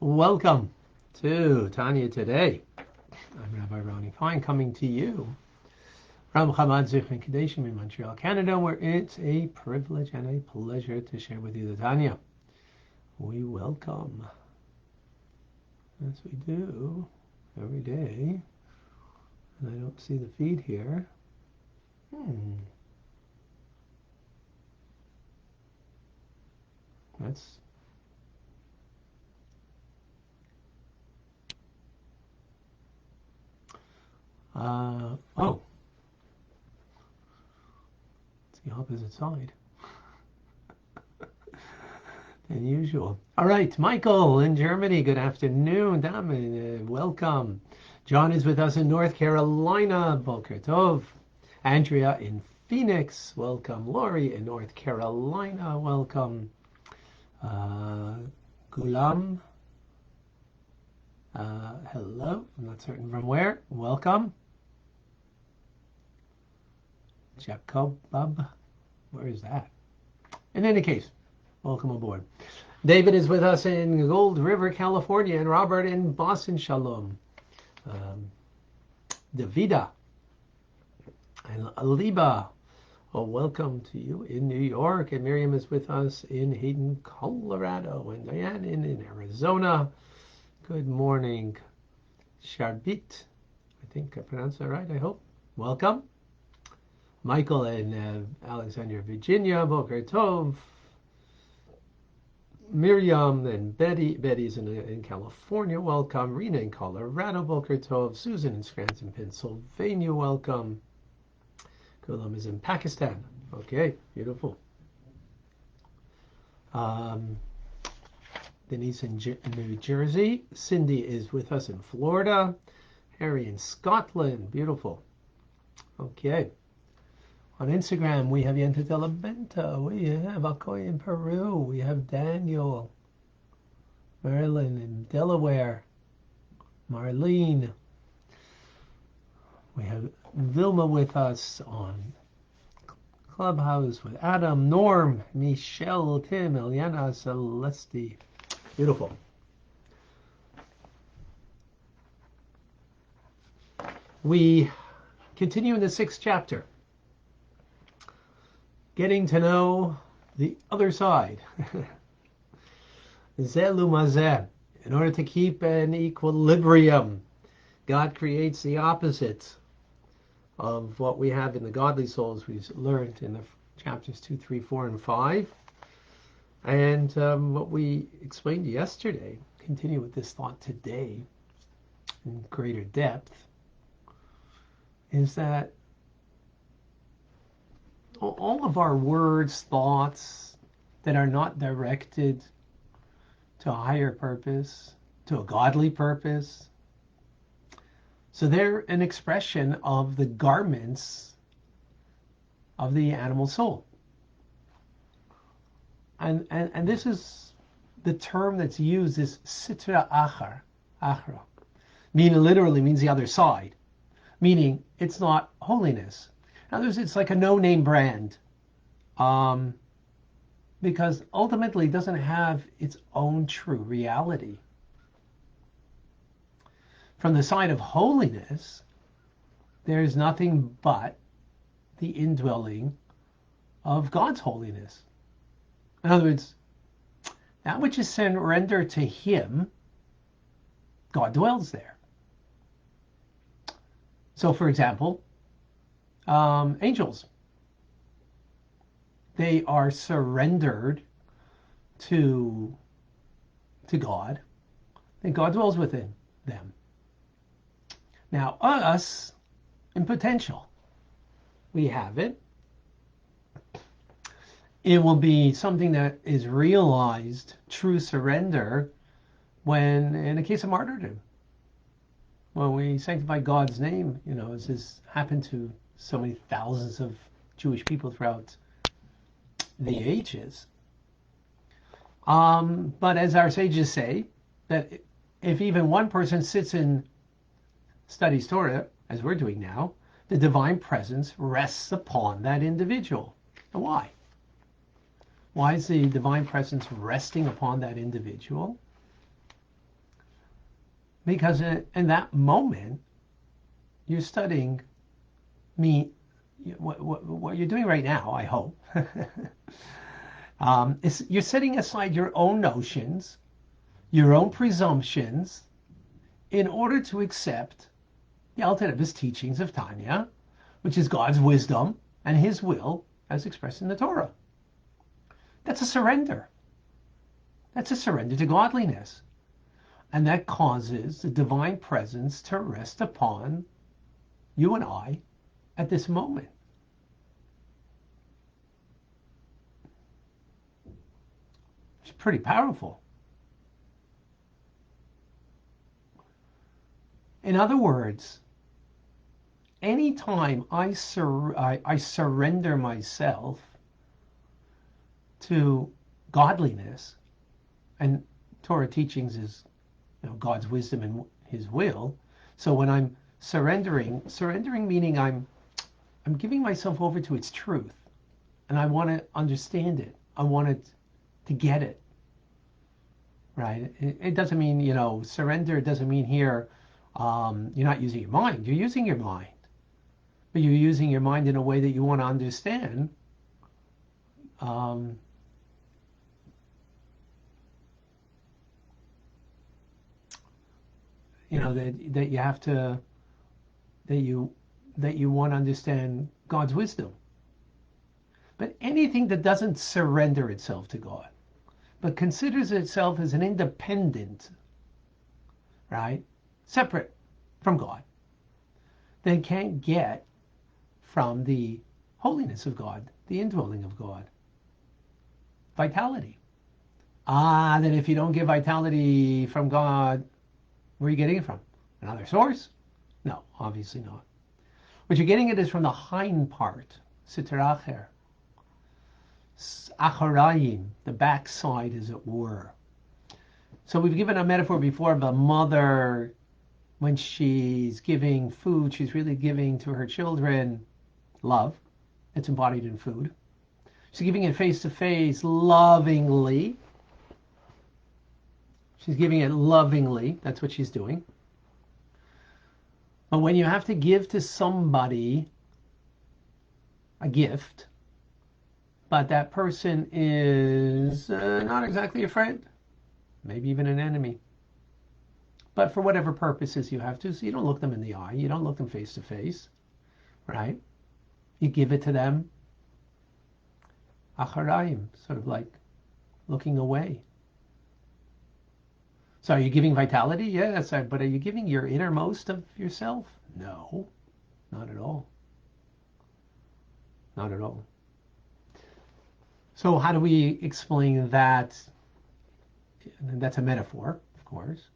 Welcome to Tanya Today. I'm Rabbi Ronnie Fine coming to you from Chabad Zichron Kadeshim in Montreal, Canada, where it's a privilege and a pleasure to share with you the Tanya. We welcome, as we do every day, and I don't see the feed here. That's it's the opposite side than usual. All right, Michael in Germany, good afternoon. Welcome. John is with us in North Carolina. Boker Tov. Andrea in Phoenix, welcome. Lori in North Carolina, welcome. Gulam, hello, I'm not certain from where, welcome. Jacob, where is that? In any case, welcome aboard. David is with us in Gold River, California, and Robert in Boston, Shalom. Davida and Aliba, welcome to you in New York. And Miriam is with us in Hayden, Colorado. And Diane in Arizona. Good morning. Sharbit, I think I pronounced that right, I hope. Welcome. Michael in Alexandria, Virginia. Boker Tov. Miriam and Betty's in California, welcome. Rena in Colorado, Boker Tov. Susan in Scranton, Pennsylvania, welcome. Gulam is in Pakistan. Okay, beautiful. Denise in New Jersey. Cindy is with us in Florida. Harry in Scotland, beautiful. Okay. On Instagram, we have Yenta de la Benta. We have Akoy in Peru. We have Daniel. Marilyn in Delaware. Marlene. We have Vilma with us on Clubhouse with Adam, Norm, Michelle, Tim, Eliana, Celeste. Beautiful. We continue in the 6th chapter. Getting to know the other side. Zelu mazeh. In order to keep an equilibrium, God creates the opposite of what we have in the godly souls we've learned in the chapters 2, 3, 4, and 5. And what we explained yesterday, continue with this thought today in greater depth, is that all of our words, thoughts that are not directed to a higher purpose, to a godly purpose, so they're an expression of the garments of the animal soul. And this is the term that's used is sitra achra. Meaning literally means the other side. Meaning it's not holiness. In other words, it's like a no-name brand. Because ultimately it doesn't have its own true reality. From the side of holiness, there is nothing but the indwelling of God's holiness. In other words, that which is surrendered to Him, God dwells there. So, for example, angels, they are surrendered to God, and God dwells within them. Now, us, in potential, we have it. It will be something that is realized, true surrender, when, in a case of martyrdom, when we sanctify God's name, as has happened to so many thousands of Jewish people throughout the ages. But as our sages say, that if even one person sits and studies Torah, as we're doing now, the divine presence rests upon that individual. And why? Why is the divine presence resting upon that individual? Because in that moment, you're studying me, what you're doing right now, I hope, is you're setting aside your own notions, your own presumptions, in order to accept the Alter Rebbe's teachings of Tanya, which is God's wisdom and His will as expressed in the Torah. That's a surrender. That's a surrender to godliness. And that causes the divine presence to rest upon you and I at this moment. It's pretty powerful. In other words, anytime I surrender myself to godliness, and Torah teachings is, God's wisdom and His will. So when I'm surrendering meaning I'm giving myself over to its truth, and I want to understand it. I want it to get it. Right? It doesn't mean, surrender doesn't mean here you're not using your mind. You're using your mind, but you're using your mind in a way that you want to understand. That you have to, that you want to understand God's wisdom. But anything that doesn't surrender itself to God, but considers itself as an independent, right, separate from God, then can't get from the holiness of God, the indwelling of God, vitality. Then if you don't get vitality from God, where are you getting it from? Another source? No, obviously not. What you're getting it is from the hind part, Sitra Acher. Acharayim, the backside, as it were. So we've given a metaphor before of a mother, when she's giving food, she's really giving to her children love. It's embodied in food. She's giving it face to face, lovingly. She's giving it lovingly. That's what she's doing. But when you have to give to somebody a gift, but that person is not exactly a friend, maybe even an enemy, but for whatever purposes you have to, so you don't look them in the eye, you don't look them face to face, right? You give it to them, acharayim, sort of like looking away. So are you giving vitality? Yes, but are you giving your innermost of yourself? No, not at all. Not at all. So how do we explain that? That's a metaphor, of course.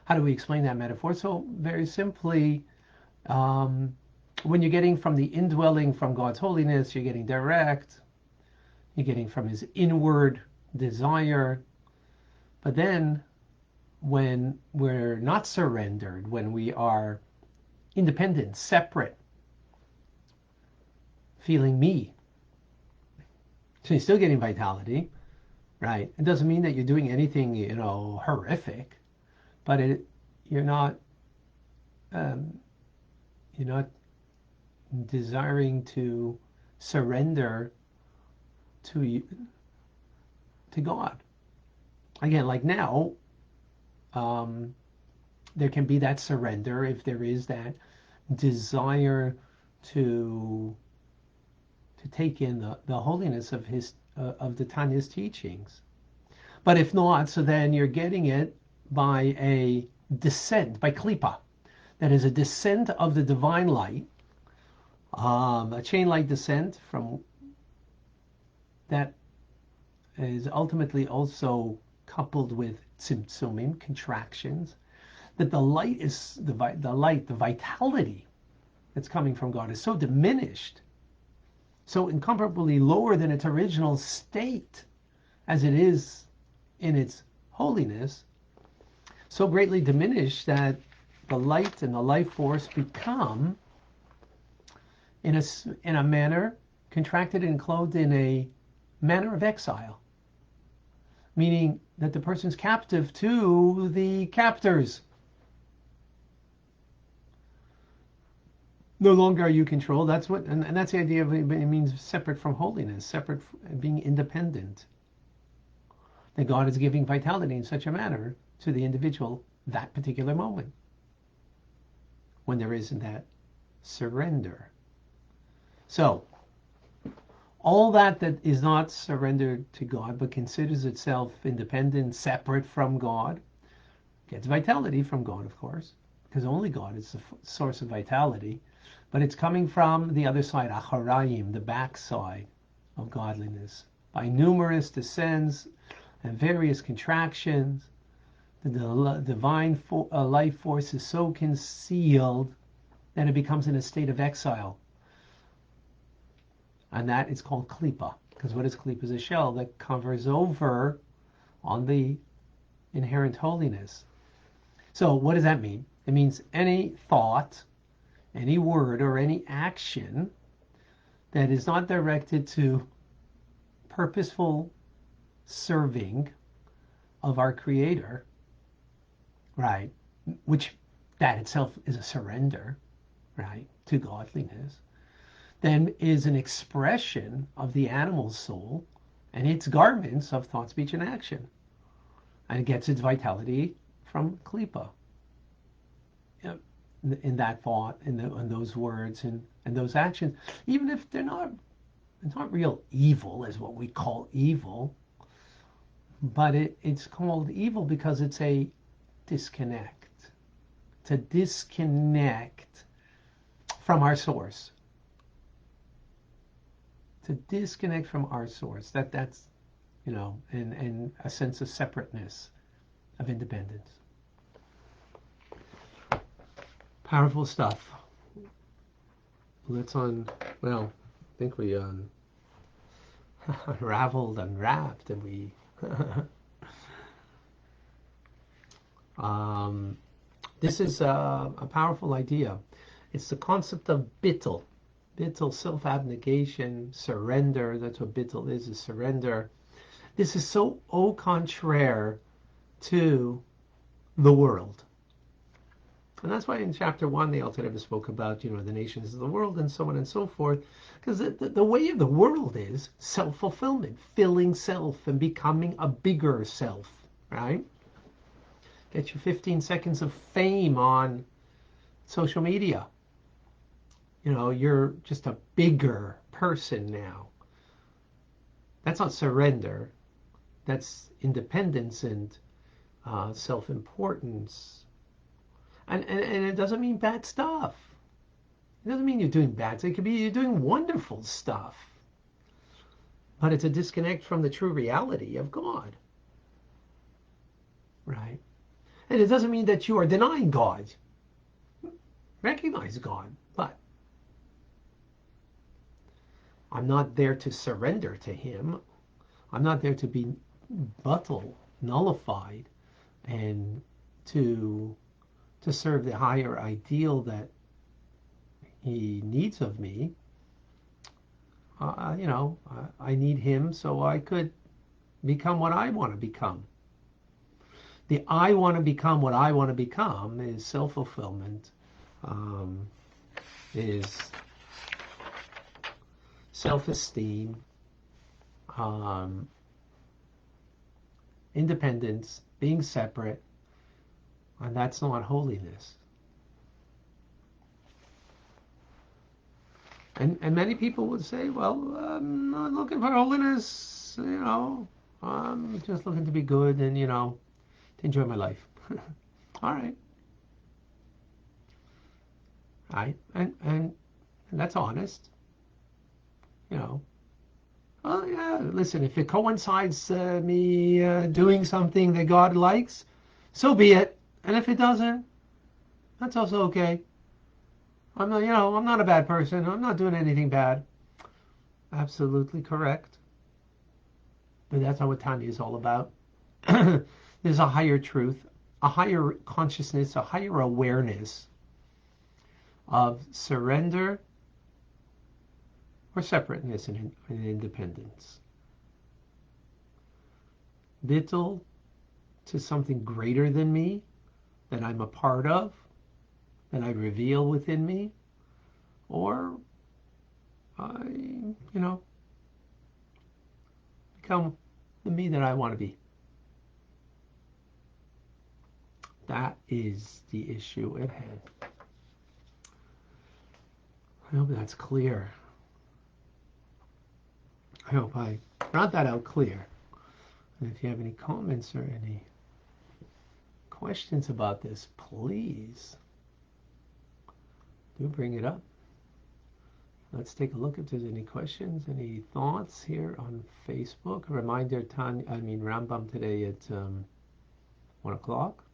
How do we explain that metaphor? So very simply, when you're getting from the indwelling from God's holiness, you're getting direct, you're getting from His inward desire. But then when we're not surrendered, when we are independent, separate, feeling me, so you're still getting vitality, right? It doesn't mean that you're doing anything, horrific, but you're not desiring to surrender to God. Again, like now, there can be that surrender if there is that desire to take in the holiness of of the Tanya's teachings. But if not, so then you're getting it by a descent, by klipa. That is a descent of the divine light, a chain-like descent from that is ultimately also coupled with tzimtzumim, contractions. That the light is the vitality that's coming from God is so diminished, so incomparably lower than its original state as it is in its holiness, so greatly diminished that the light and the life force become in a manner contracted and clothed in a manner of exile, meaning that the person's captive to the captors. No longer are you controlled. That's what, and that's the idea of it. It means separate from holiness, separate, being independent. That God is giving vitality in such a manner to the individual that particular moment when there isn't that surrender. So all that is not surrendered to God but considers itself independent, separate from God, gets vitality from God, of course, because only God is the source of vitality. But it's coming from the other side, acharayim, the backside of godliness, by numerous descents and various contractions. The divine life force is so concealed that it becomes in a state of exile. And that is called klipa. Because what is klipa? Is a shell that covers over on the inherent holiness. So what does that mean? It means any thought, any word, or any action that is not directed to purposeful serving of our Creator, right, which that itself is a surrender, right, to godliness, then is an expression of the animal soul and its garments of thought, speech, and action. And it gets its vitality from klipa. In that thought, in those words, and those actions, even if they're not real evil, as what we call evil, but it's called evil because it's a disconnect. To disconnect from our source. To disconnect from our source. That's and a sense of separateness, of independence. Powerful stuff. I think we unraveled, unwrapped, and we this is a powerful idea. It's the concept of bittul. Bittul, self-abnegation, surrender. That's what bittul is surrender. This is so au contraire to the world. And that's why in chapter 1, the Alter Rebbe spoke about, the nations of the world and so on and so forth. Because the way of the world is self-fulfillment, filling self and becoming a bigger self, right? Get your 15 seconds of fame on social media. You're just a bigger person now. That's not surrender. That's independence and self-importance. And it doesn't mean bad stuff. It doesn't mean you're doing bad stuff. It could be you're doing wonderful stuff. But it's a disconnect from the true reality of God. Right? And it doesn't mean that you are denying God. Recognize God. But I'm not there to surrender to Him. I'm not there to be nullified, and to serve the higher ideal that He needs of me. I need Him so I could become what I want to become. The I want to become what I want to become is self-fulfillment, is self-esteem, independence, being separate, and that's not holiness. And many people would say, well, I'm not looking for holiness, I'm just looking to be good and, to enjoy my life. All right. Right? And that's honest. Well, yeah, listen, if it coincides me doing something that God likes, so be it. And if it doesn't, that's also okay. I'm not a bad person. I'm not doing anything bad. Absolutely correct. But that's not what Tanya is all about. There's a higher truth, a higher consciousness, a higher awareness of surrender or separateness and independence. Bittul to something greater than me, that I'm a part of, that I reveal within me, or I, become the me that I want to be. That is the issue at hand. I hope that's clear. I hope I brought that out clear. And if you have any comments or any questions about this, please do bring it up. Let's take a look if there's any questions, any thoughts here on Facebook. A reminder, Rambam today at 1 o'clock.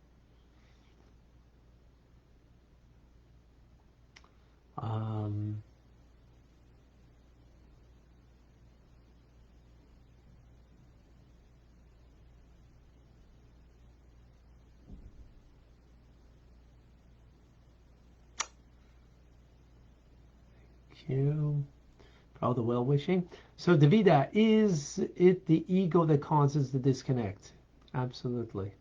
Thank you for all the well-wishing. So, Davida, is it the ego that causes the disconnect? Absolutely.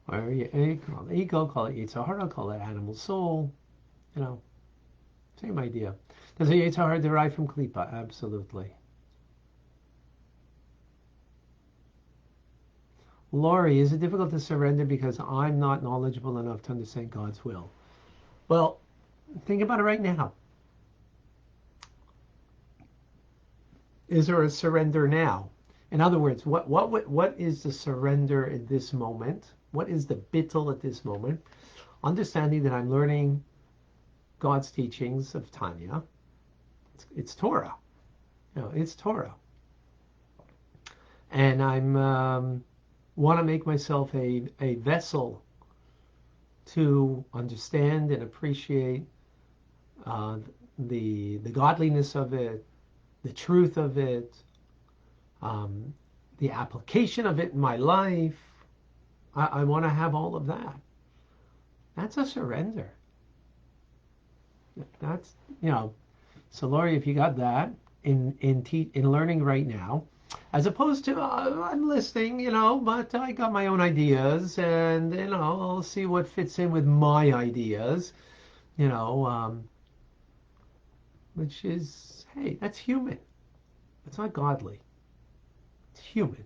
Or you call it ego, call it Yetzer Hara, call it animal soul. Same idea. Does the Yetzer Hara derive from Klipa? Absolutely. Laurie, is it difficult to surrender because I'm not knowledgeable enough to understand God's will? Well, think about it right now. Is there a surrender now? In other words, what is the surrender at this moment? What is the bittul at this moment? Understanding that I'm learning God's teachings of Tanya. It's Torah. It's Torah. And I'm want to make myself a vessel to understand and appreciate the godliness of it, the truth of it, the application of it in my life. I want to have all of that. That's a surrender. That's, so Laurie, if you got that in learning right now, as opposed to I'm listening, but I got my own ideas, and I'll see what fits in with my ideas, which is, hey, that's human. It's not godly. It's human.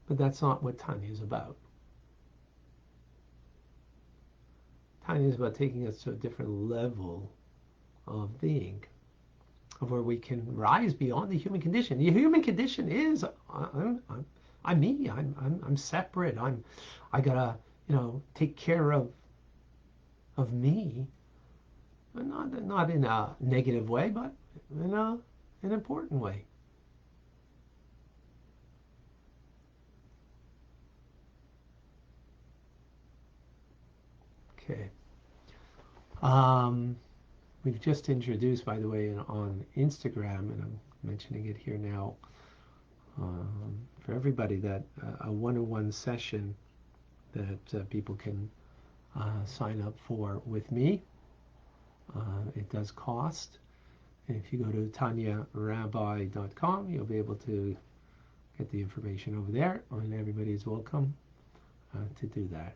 But that's not what Tanya is about. Tanya is about taking us to a different level of being, of where we can rise beyond the human condition. The human condition is I'm me. I'm separate. I gotta take care of me, not in a negative way, but in an important way. Okay. We've just introduced, by the way, on Instagram, and I'm mentioning it here now for everybody, that a one-on-one session that people can sign up for with me. It does cost. And if you go to tanyarabbi.com, you'll be able to get the information over there, and everybody is welcome to do that.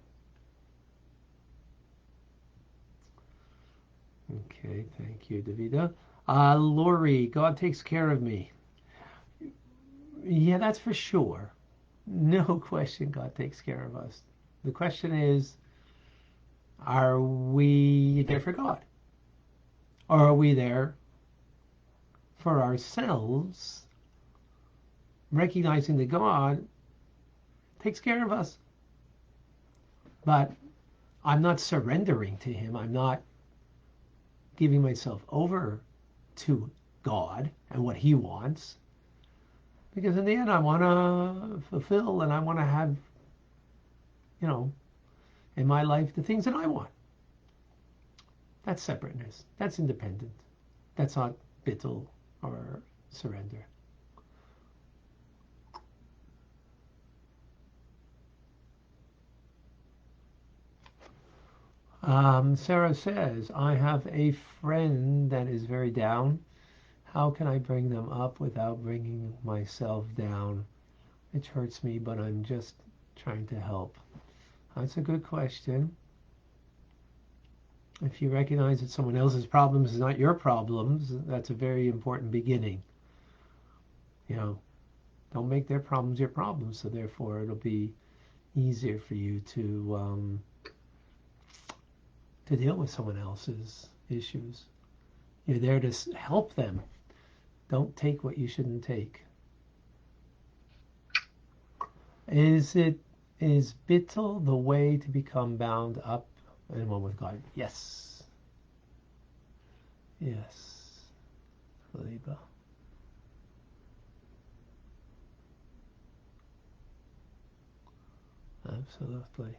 Okay, thank you, Davida. Lori, God takes care of me. Yeah, that's for sure. No question, God takes care of us. The question is, are we there for God? Or are we there for ourselves, recognizing that God takes care of us? But I'm not surrendering to Him. I'm not giving myself over to God and what He wants, because in the end I want to fulfill and I want to have in my life the things that I want. That's separateness. That's independent. That's not bittul or surrender. Sarah says, I have a friend that is very down. How can I bring them up without bringing myself down? It hurts me, but I'm just trying to help. That's a good question. If you recognize that someone else's problems is not your problems, that's a very important beginning. You know, don't make their problems your problems, so therefore it'll be easier for you to deal with someone else's issues. You're there to help them. Don't take what you shouldn't take. Is bittul the way to become bound up in one with God? Yes. Yes. Liba. Absolutely.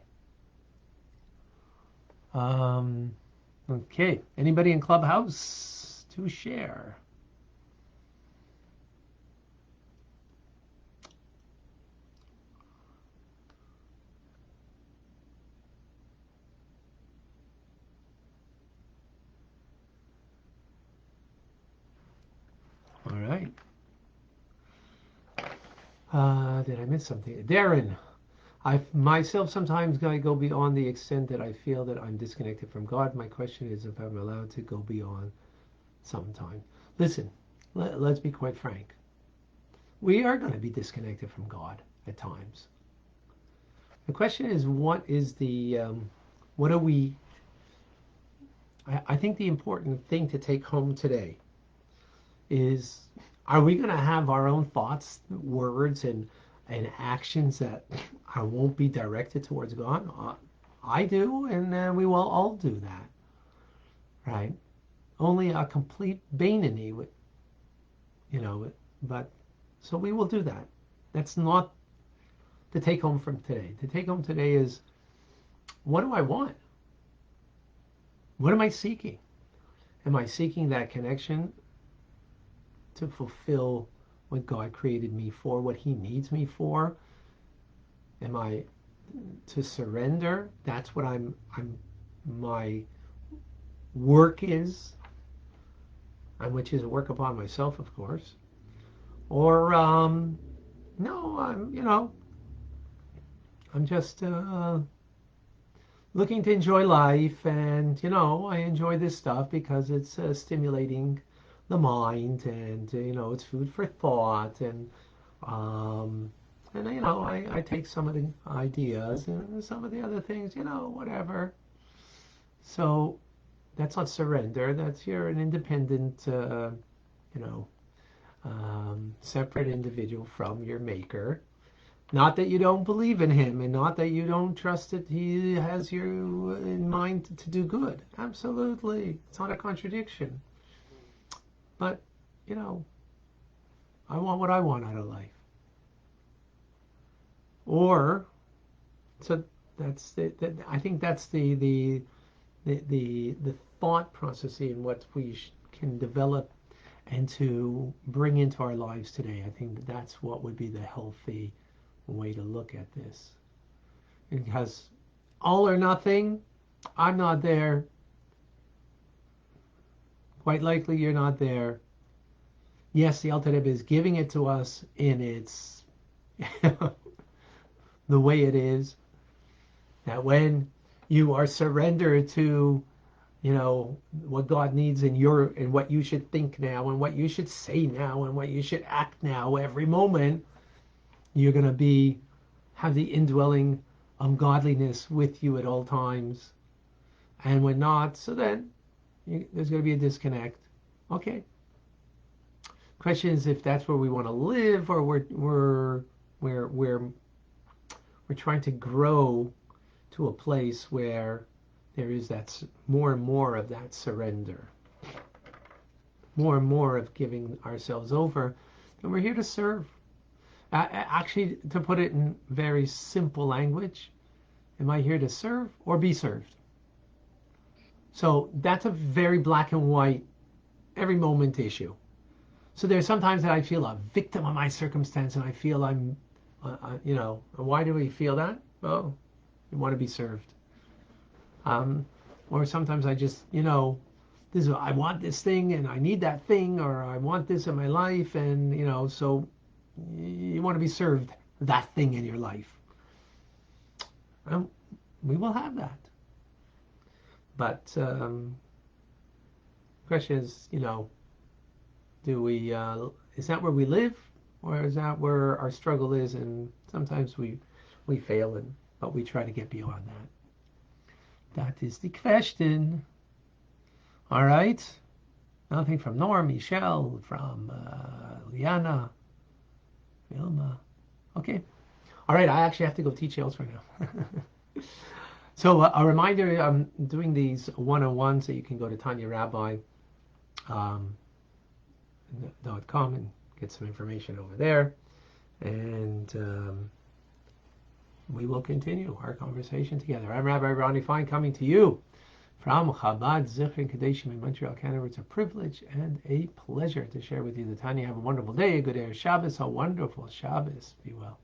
Okay. Anybody in Clubhouse to share? All right. Did I miss something? Darren, I myself sometimes I go beyond the extent that I feel that I'm disconnected from God. My question is if I'm allowed to go beyond sometime. Listen, let's be quite frank. We are going to be disconnected from God at times. The question is, what is what are we? I think the important thing to take home today is, are we going to have our own thoughts, words, and actions that won't be directed towards God? I do, and we will all do that, right? Only a complete Bainani would, but so we will do that. That's not the take home from today. The take home today is, what do I want? What am I seeking? Am I seeking that connection to fulfill what God created me for, what He needs me for? Am I to surrender? That's what my work is, and which is a work upon myself, of course. Or no, I'm just looking to enjoy life, and I enjoy this stuff because it's stimulating the mind, and it's food for thought, and I take some of the ideas and some of the other things, whatever. So that's not surrender. That's you're an independent, separate individual from your maker. Not that you don't believe in him, and not that you don't trust that he has you in mind to do good. Absolutely. It's not a contradiction. But, I want what I want out of life. Or, so that's I think that's the thought process in what we can develop and to bring into our lives today. I think that's what would be the healthy way to look at this. Because all or nothing, I'm not there. Quite likely you're not there. Yes, the Alter Rebbe is giving it to us in its the way it is. That when you are surrendered to, what God needs in what you should think now, and what you should say now, and what you should act now, every moment, you're going to have the indwelling godliness with you at all times. And when not, so then there's going to be a disconnect. Okay. Question is if that's where we want to live, or we're trying to grow to a place where there is that more and more of that surrender, more and more of giving ourselves over, and we're here to serve. Actually, to put it in very simple language, am I here to serve or be served? So that's a very black and white, every moment issue. So there's sometimes that I feel a victim of my circumstance, and I feel I'm, why do we feel that? Well, we want to be served. Or sometimes I just, I want this thing and I need that thing, or I want this in my life, and so you want to be served that thing in your life. We will have that. But question is, do we? Is that where we live, or is that where our struggle is? And sometimes we fail, but we try to get beyond that. That is the question. All right. Nothing from Norm, Michelle, from Liana, Vilma. Okay. All right. I actually have to go teach elsewhere now. So a reminder, I'm doing these one-on-ones, so you can go to TanyaRabbi.com and get some information over there. And we will continue our conversation together. I'm Rabbi Ronnie Fine, coming to you from Chabad Zichron Kadeshim in Montreal, Canada. It's a privilege and a pleasure to share with you the Tanya. Have a wonderful day, a good Erev Shabbos, a wonderful Shabbos. Be well.